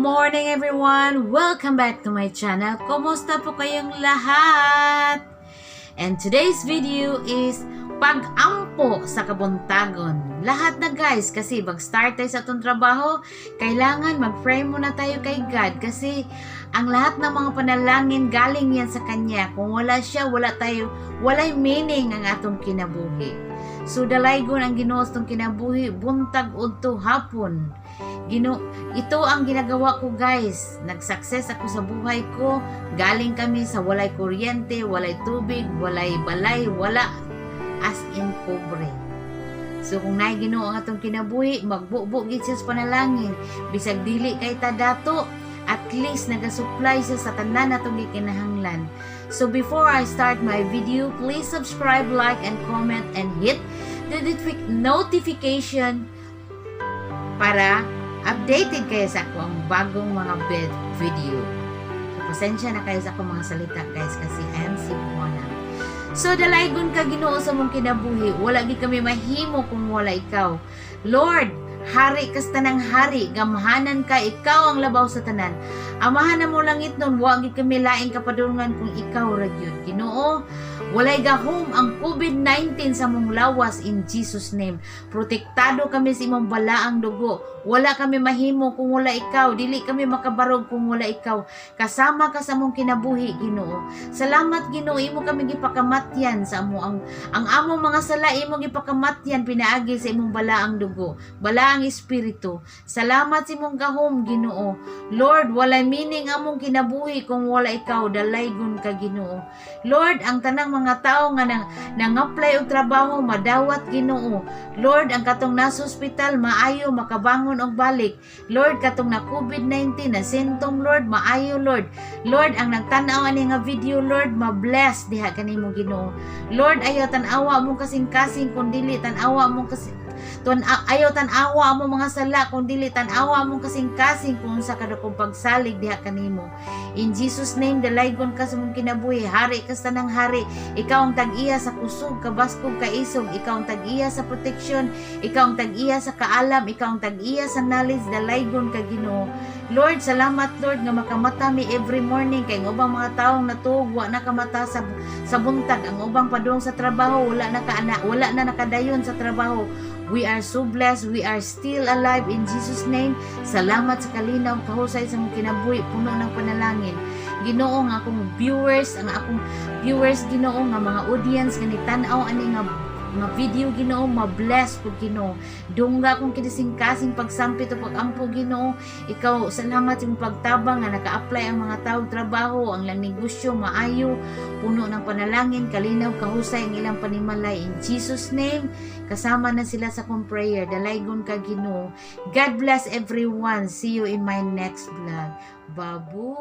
morning everyone! Welcome back to my channel. Kumusta po kayong lahat? And today's video is pag-ampo sa kabuntagon. Lahat na guys, kasi mag-start tayo sa itong trabaho, kailangan mag-pray muna tayo kay God kasi ang lahat ng mga panalangin galing yan sa Kanya. Kung wala siya, walay meaning ang atong kinabuhi. So dalaygon ang Ginoo sa itong kinabuhi, buntag udto hapon. Ito ang ginagawa ko guys. Nag-success ako sa buhay ko. Galing kami sa walay kuryente, walay tubig, walay balay, wala. As in pobre. So kung naay Ginoo ang atong kinabuhi, magbubugid siya sa panalangin. Bisag dili kay ta dato, at least nagasupply siya sa tanan natong gikinahanglan. So before I start my video, please subscribe, like, and comment, and hit the notification para updated kayo sa akong bagong mga video. So, pasensya na kayo sa akong mga salita guys kasi I am Cebuana. So, dalaygon ka Ginoo sa mong kinabuhi. Wala gi kami mahimo kung wala ikaw. Lord, hari kas tanang hari, gamhanan ka, ikaw ang labaw sa tanan. Amahan na mo langit nun, wag gi kami laing kapadulngan kung ikaw ra gyud. Ginoo, walay gahom ang COVID-19 sa mong lawas in Jesus name. Protektado kami sa imong balaang dugo. Wala kami mahimo kung wala ikaw. Dili kami makabarog kung wala ikaw. Kasama ka sa mong kinabuhi, Ginoo. Salamat, Ginoo, imo kami gipakamatyan sa amo ang among mga sala imo gipakamatyan pinaagi sa imong balaang dugo, balaang espiritu. Salamat sa imong gahom, Ginoo. Lord, wala meaning among kinabuhi kung wala ikaw. Dalaygon ka, Ginoo. Lord, ang tanang mga tao nga nang-apply og trabaho madawat, Ginoo. Lord, ang katong nasa ospital maayo makabangon og balik. Lord, katong na COVID-19 na symptom, Lord, maayo, Lord. Lord, ang nagtan-aw ani nga video, Lord, ma-bless diha kanimo, Ginoo. Lord, ayaw tan-awa mo kasing-kasing kun dili tan-awa mo ayaw tan-awa mo mga sala kung dili tan-awa mo kasing-kasing kung sa kadakong pagsalig diha kanimo. In Jesus name, dalaygon ka sa mong kinabuhi. Hari ka sa tanang hari. Ikaw ang tag-iya sa kusog, kabaskog, kaisog. Ikaw ang tag-iya sa protection. Ikaw ang tag-iya sa kaalam. Ikaw ang tag-iya sa knowledge. Dalaygon ka, Ginoo. Lord, salamat Lord nga makamata mi every morning kay ng ubang mga taong natuog wa na kamata sa buntag. Ang ubang padung sa trabaho wala na nakadayon sa trabaho. We are so blessed. We are still alive in Jesus name. Salamat sa kalinaw, kahusay sa mong kinabuhi, puno ng panalangin. Ginoo nga akong viewers, Ginoo nga mga audience nga nitanaw ani nga video, Ginoo, ma-bless po, Ginoo. Dungga kung kinising-kasing pagsampit o pag-ampo, Ginoo. Ikaw, salamat yung pagtabang nga naka-apply ang mga tao trabaho, ang lang negosyo, maayo, puno ng panalangin, kalinaw, kahusay ang ilang panimalay. In Jesus name, kasama na sila sa kong prayer. Dalaygon ka, Ginoo. God bless everyone. See you in my next vlog. Babu!